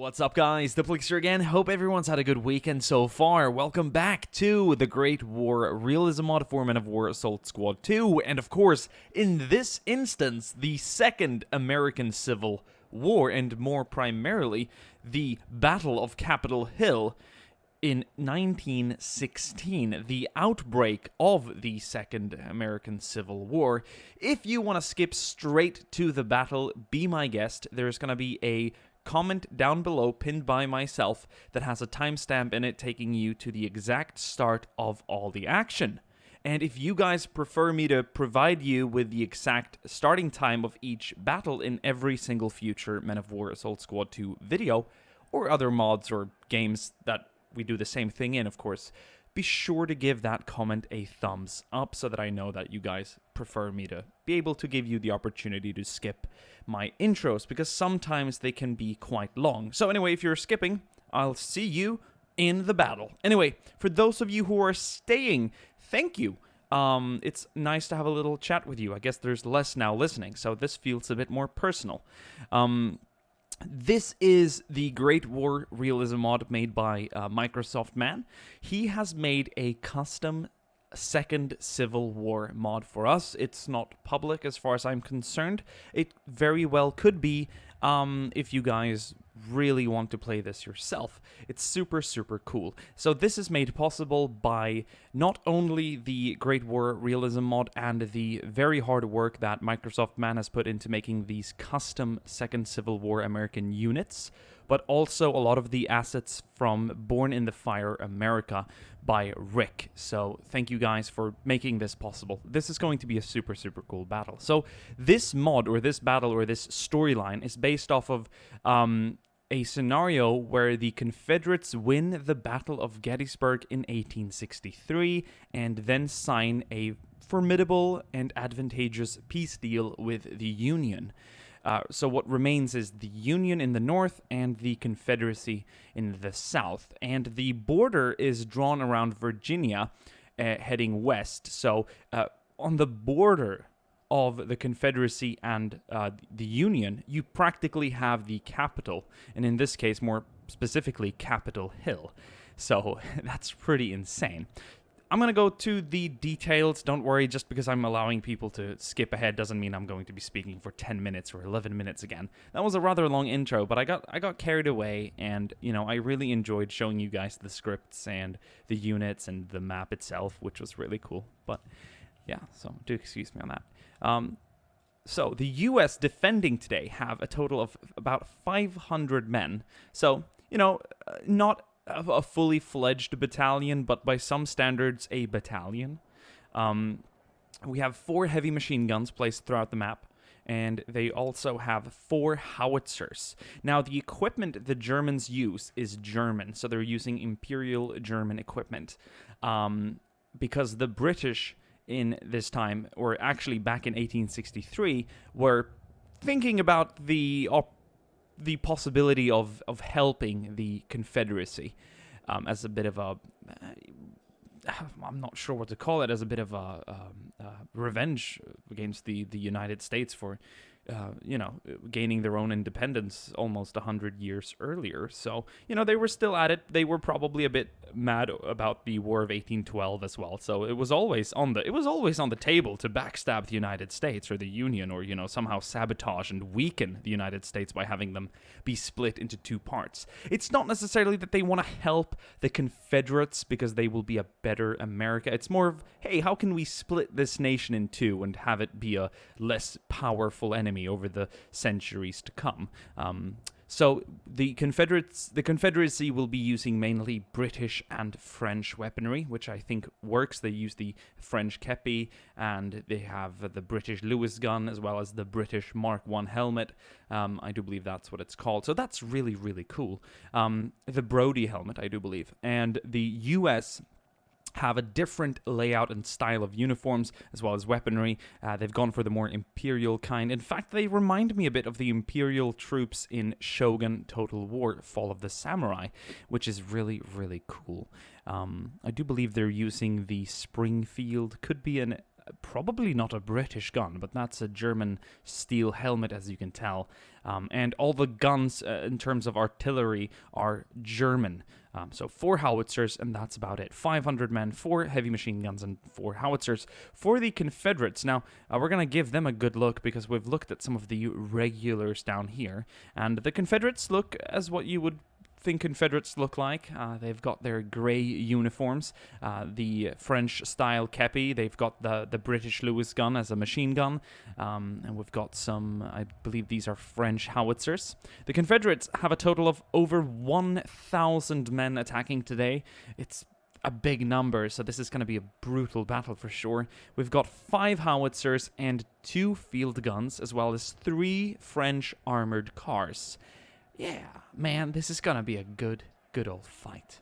What's up, guys? Diplex here again. Hope everyone's had a good weekend so far. Welcome back to the Great War Realism Mod for Men of War Assault Squad 2, and of course, in this instance, the Second American Civil War, and more primarily, the Battle of Capitol Hill in 1916, the outbreak of the Second American Civil War. If you want to skip straight to the battle, be my guest. There's going to be a comment down below pinned by myself that has a timestamp in it taking you to the exact start of all the action. And if you guys prefer me to provide you with the exact starting time of each battle in every single future Men of War Assault Squad 2 video, or other mods or games that we do the same thing in, of course, be sure to give that comment a thumbs up so that I know that you guys prefer me to be able to give you the opportunity to skip my intros, because sometimes they can be quite long. So anyway, if you're skipping, I'll see you in the battle. Anyway, for those of you who are staying, thank you. It's nice to have a little chat with you. I guess there's less now listening, so this feels a bit more personal. This is the Great War Realism Mod made by Microsoft Man. He has made a custom Second Civil War mod for us. It's not public as far as I'm concerned. It very well could be if you guys really want to play this yourself. It's super cool. So this is made possible by not only the Great War Realism Mod and the very hard work that Microsoft Man has put into making these custom Second Civil War American units, but also a lot of the assets from Born in the Fire America by Rick. So thank you guys for making this possible. This is going to be a super cool battle. So this mod, or this battle, or this storyline is based off of a scenario where the Confederates win the Battle of Gettysburg in 1863 and then sign a formidable and advantageous peace deal with the Union. So what remains is the Union in the north and the Confederacy in the south. And the border is drawn around Virginia, heading west. So on the border of the Confederacy and the Union, you practically have the capital. And in this case, more specifically, Capitol Hill. So that's pretty insane. I'm going to go to the details. Don't worry, just because I'm allowing people to skip ahead doesn't mean I'm going to be speaking for 10 minutes or 11 minutes again. That was a rather long intro, but I got carried away, and, you know, I really enjoyed showing you guys the scripts and the units and the map itself, which was really cool. But, yeah, so do excuse me on that. So, the U.S. defending today have a total of about 500 men. So, you know, not a fully fledged battalion, but by some standards, a battalion. We have 4 heavy machine guns placed throughout the map, and they also have 4 howitzers. Now, the equipment the Germans use is German, so they're using Imperial German equipment. Because the British in this time, or actually back in 1863, were thinking about the possibility of helping the Confederacy as a bit of a, I'm not sure what to call it, as a bit of a revenge against the United States for, you know, gaining their own independence almost 100 years earlier. So, you know, they were still at it. They were probably a bit mad about the War of 1812 as well. So it was always on the table to backstab the United States or the Union, or, you know, somehow sabotage and weaken the United States by having them be split into 2 parts. It's not necessarily that they want to help the Confederates because they will be a better America. It's more of, hey, how can we split this nation in 2 and have it be a less powerful enemy over the centuries to come? So the Confederacy will be using mainly British and French weaponry, which I think works. They use the French kepi, and they have the British Lewis gun, as well as the British Mark I helmet. I do believe that's what it's called. So that's really cool. The Brodie helmet, I do believe. And the US have a different layout and style of uniforms, as well as weaponry. They've gone for the more Imperial kind. In fact, they remind me a bit of the Imperial troops in Shogun Total War Fall of the Samurai, which is really cool. I do believe they're using the Springfield, could be an Probably not a British gun, but that's a German steel helmet, as you can tell. And all the guns, in terms of artillery, are German. So 4 howitzers, and that's about it. 500 men, 4 heavy machine guns, and 4 howitzers. For the Confederates, now, we're going to give them a good look, because we've looked at some of the regulars down here. And the Confederates look as what you would think Confederates look like. They've got their grey uniforms, the French-style kepi. They've got the British Lewis gun as a machine gun, and we've got some, I believe these are French howitzers. The Confederates have a total of over 1,000 men attacking today. It's a big number, so this is going to be a brutal battle for sure. We've got 5 howitzers and 2 field guns, as well as 3 French armored cars. Yeah, man, this is gonna be a good old fight.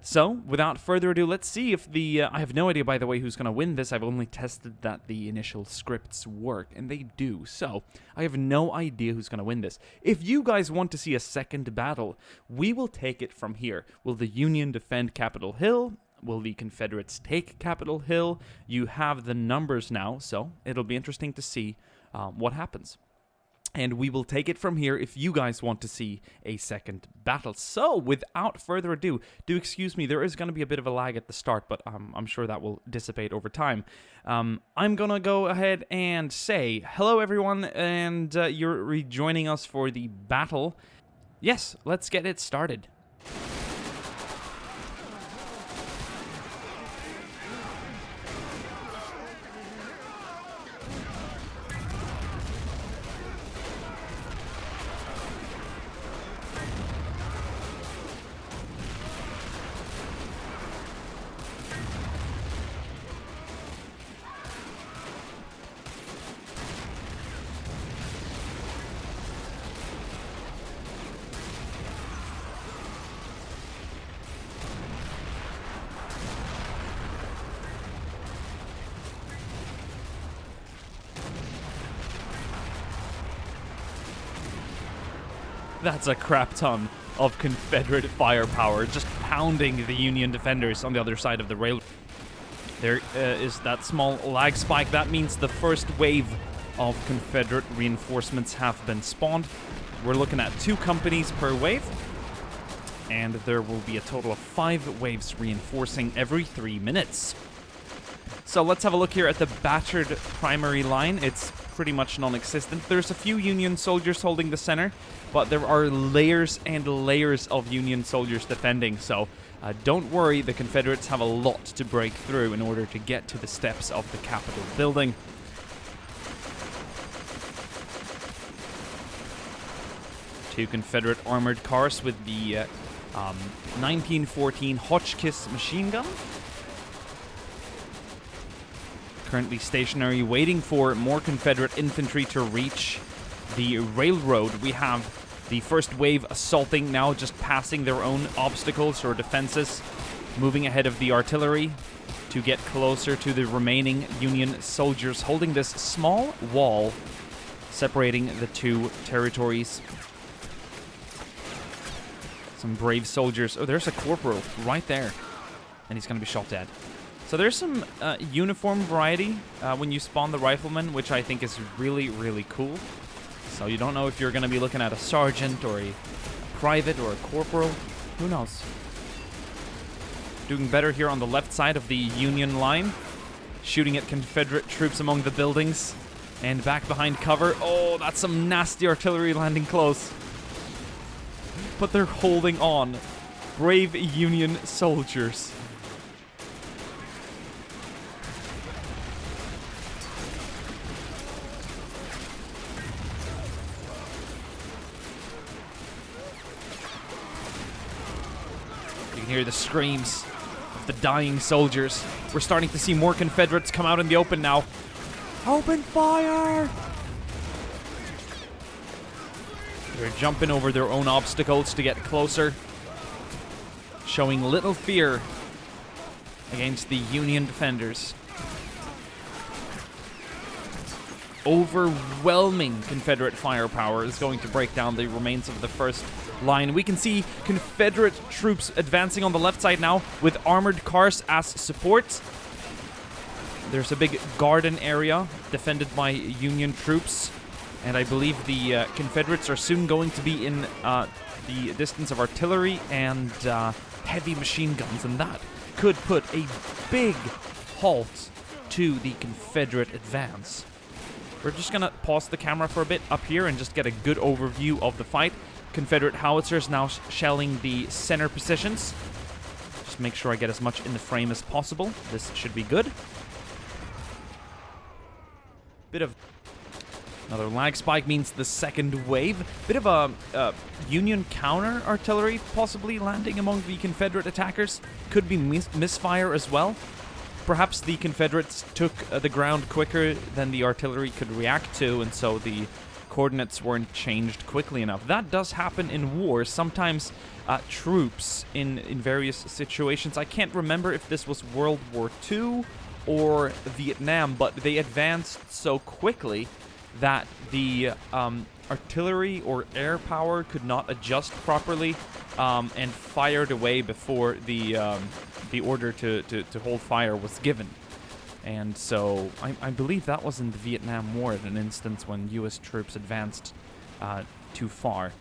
So, without further ado, let's see if I have no idea, by the way, who's gonna win this. I've only tested that the initial scripts work, and they do. So, I have no idea who's gonna win this. If you guys want to see a second battle, we will take it from here. Will the Union defend Capitol Hill? Will the Confederates take Capitol Hill? You have the numbers now, so it'll be interesting to see what happens. And we will take it from here if you guys want to see a second battle. So, without further ado, do excuse me, there is going to be a bit of a lag at the start, but I'm sure that will dissipate over time. I'm going to go ahead and say, hello everyone, and you're rejoining us for the battle. Yes, let's get it started. That's a crap ton of Confederate firepower, just pounding the Union defenders on the other side of the railroad. There is that small lag spike. That means the first wave of Confederate reinforcements have been spawned. We're looking at 2 companies per wave, and there will be a total of 5 waves reinforcing every 3 minutes. So let's have a look here at the battered primary line. It's pretty much non-existent. There's a few Union soldiers holding the center, but there are layers and layers of Union soldiers defending, so don't worry, the Confederates have a lot to break through in order to get to the steps of the Capitol building. Two Confederate armored cars with the 1914 Hotchkiss machine gun. Currently stationary, waiting for more Confederate infantry to reach the railroad. We have the first wave assaulting now, just passing their own obstacles or defenses, moving ahead of the artillery to get closer to the remaining Union soldiers, holding this small wall separating the 2 territories. Some brave soldiers. Oh, there's a corporal right there, and he's going to be shot dead. So there's some uniform variety when you spawn the rifleman, which I think is really, really cool. So you don't know if you're going to be looking at a sergeant or a private or a corporal. Who knows? Doing better here on the left side of the Union line. Shooting at Confederate troops among the buildings. And back behind cover. Oh, that's some nasty artillery landing close. But they're holding on. Brave Union soldiers. Hear the screams of the dying soldiers. We're starting to see more Confederates come out in the open now. Open fire! They're jumping over their own obstacles to get closer, showing little fear against the Union defenders. Overwhelming Confederate firepower is going to break down the remains of the first line. We can see Confederate troops advancing on the left side now with armored cars as support. There's a big garden area defended by Union troops, and I believe the Confederates are soon going to be in the distance of artillery and heavy machine guns, and that could put a big halt to the Confederate advance. We're just gonna pause the camera for a bit up here and just get a good overview of the fight. Confederate howitzers now shelling the center positions. Just make sure I get as much in the frame as possible. This should be good. Bit of another lag spike means the second wave. Bit of a Union counter artillery possibly landing among the Confederate attackers. Could be misfire as well. Perhaps the Confederates took the ground quicker than the artillery could react to, and so the coordinates weren't changed quickly enough. That does happen in war. Sometimes troops in various situations, I can't remember if this was World War II or Vietnam, but they advanced so quickly that the artillery or air power could not adjust properly and fired away before the order to hold fire was given. And so I believe that was in the Vietnam War, an instance when U.S. troops advanced too far.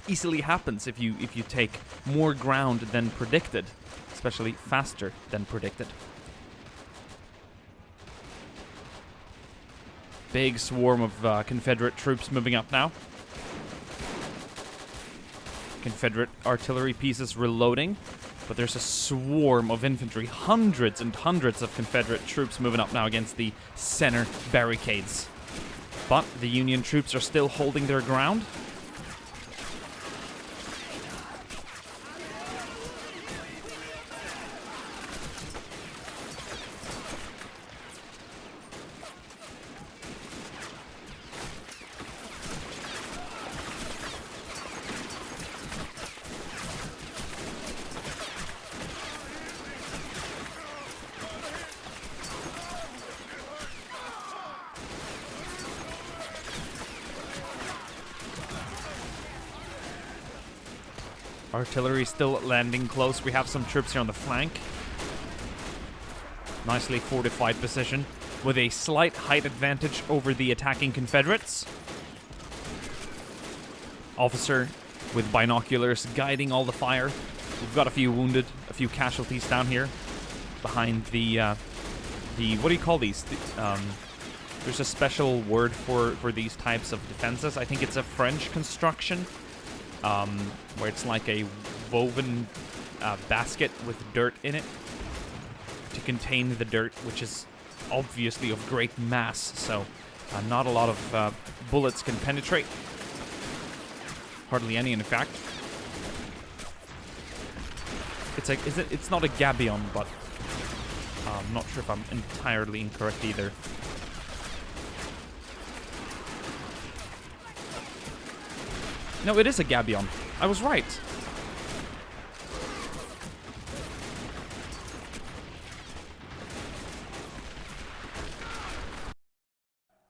Easily happens if you take more ground than predicted, especially faster than predicted. Big swarm of Confederate troops moving up now. Confederate artillery pieces reloading, but there's a swarm of infantry, hundreds and hundreds of Confederate troops moving up now against the center barricades. But the Union troops are still holding their ground. Artillery still landing close. We have some troops here on the flank. Nicely fortified position with a slight height advantage over the attacking Confederates. Officer with binoculars guiding all the fire. We've got a few wounded, a few casualties down here behind the what do you call these? There's a special word for these types of defenses. I think it's a French construction. Where it's like a woven basket with dirt in it to contain the dirt, which is obviously of great mass, so not a lot of bullets can penetrate. Hardly any, in fact. It's not a gabion, but I'm not sure if I'm entirely incorrect either. No, it is a gabion. I was right.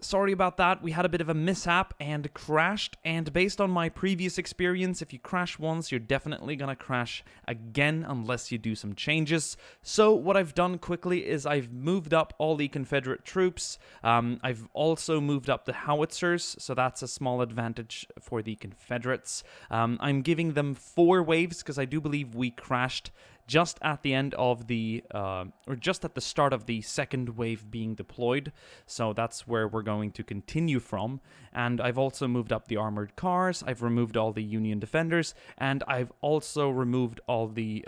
Sorry about that, we had a bit of a mishap and crashed, and based on my previous experience, if you crash once, you're definitely gonna crash again unless you do some changes. So what I've done quickly is I've moved up all the Confederate troops. I've also moved up the howitzers, so that's a small advantage for the Confederates. I'm giving them 4 waves because I do believe we crashed just at the end of the, or just at the start of the second wave being deployed. So that's where we're going to continue from. And I've also moved up the armored cars, I've removed all the Union defenders, and I've also removed all the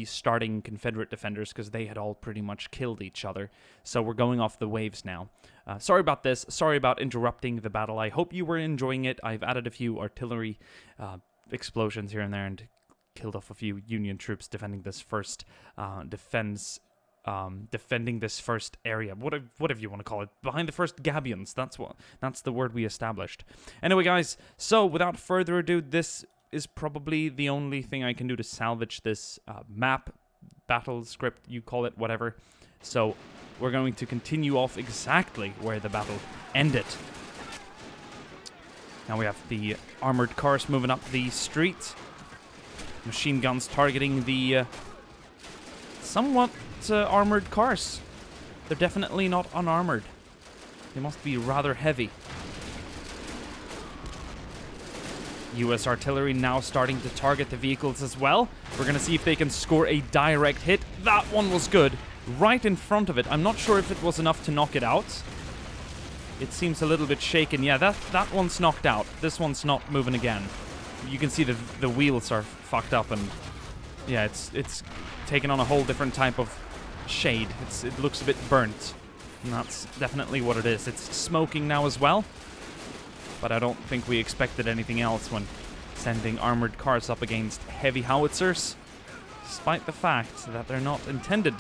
starting Confederate defenders because they had all pretty much killed each other. So we're going off the waves now. Sorry about this, sorry about interrupting the battle. I hope you were enjoying it. I've added a few artillery explosions here and there and killed off a few Union troops defending this first defending this first area, whatever you want to call it, behind the first gabions. That's the word we established. Anyway, guys, so without further ado, this is probably the only thing I can do to salvage this map, battle script, you call it, whatever. So we're going to continue off exactly where the battle ended. Now we have the armored cars moving up the street. Machine guns targeting the somewhat not armored cars. They're definitely not unarmored. They must be rather heavy. US artillery now starting to target the vehicles as well. We're going to see if they can score a direct hit. That one was good. Right in front of it. I'm not sure if it was enough to knock it out. It seems a little bit shaken. Yeah, that one's knocked out. This one's not moving again. You can see the wheels are fucked up, and yeah, it's taken on a whole different type of shade. It looks a bit burnt, and that's definitely what it is. It's smoking now as well, but I don't think we expected anything else when sending armored cars up against heavy howitzers, despite the fact that they're not intended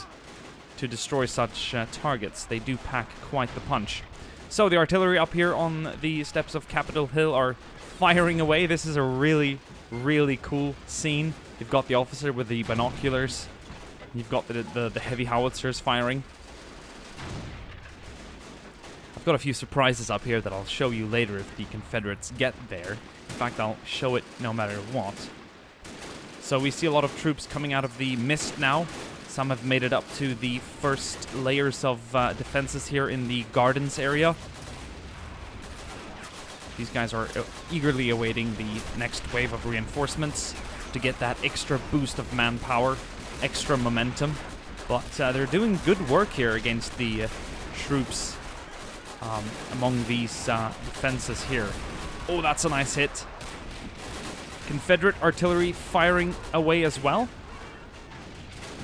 to destroy such targets. They do pack quite the punch. So the artillery up here on the steps of Capitol Hill are firing away. This is a really, really cool scene. You've got the officer with the binoculars. You've got the heavy howitzers firing. I've got a few surprises up here that I'll show you later if the Confederates get there. In fact, I'll show it no matter what. So we see a lot of troops coming out of the mist now. Some have made it up to the first layers of defenses here in the gardens area. These guys are eagerly awaiting the next wave of reinforcements to get that extra boost of manpower, extra momentum. But they're doing good work here against the troops among these defenses here. Oh, that's a nice hit. Confederate artillery firing away as well.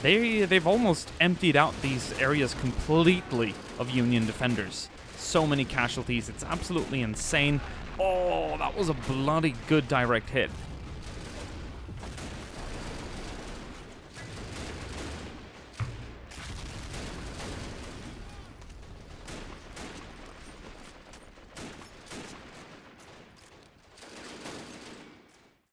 They've almost emptied out these areas completely of Union defenders. So many casualties, it's absolutely insane. Oh, that was a bloody good direct hit.